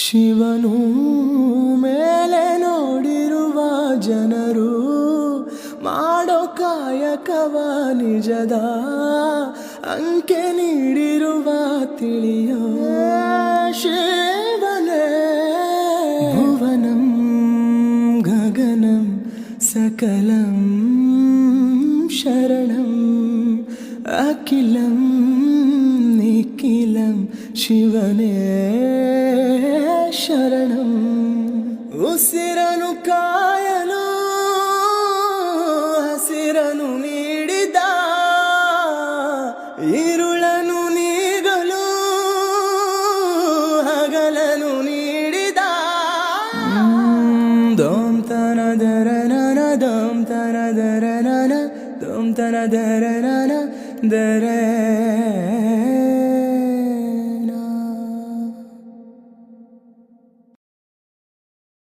ಶಿವನು ಮೇಲೆ ನೋಡಿರುವ ಜನರು ಮಾಡೋ ಕಾಯಕವ ನಿಜದ ಅಂಕೆ ನೀಡಿರುವ ತಿಳಿಯೋ ಶಿವನೇ ಭುವನಂ ಗಗನಂ ಸಕಲಂ ಶರಣಂ ಅಖಿಲಂ ನಿಖಿಲಂ ಶಿವನೇ ಶರಣಂ. ಉಸಿರನು ಕಾಯಲು ಹಸಿರನು ನೀಡಿದ, ಇರುಳನು ನೀಗಲು ಹಗಲನು ನೀಡಿದ. ದೋಮ್ ತನ ದರ ನನ ದೋಮ್ ತನ ದರ ನನ ದೋಮ್ ತನ ದರ ನನ ದರ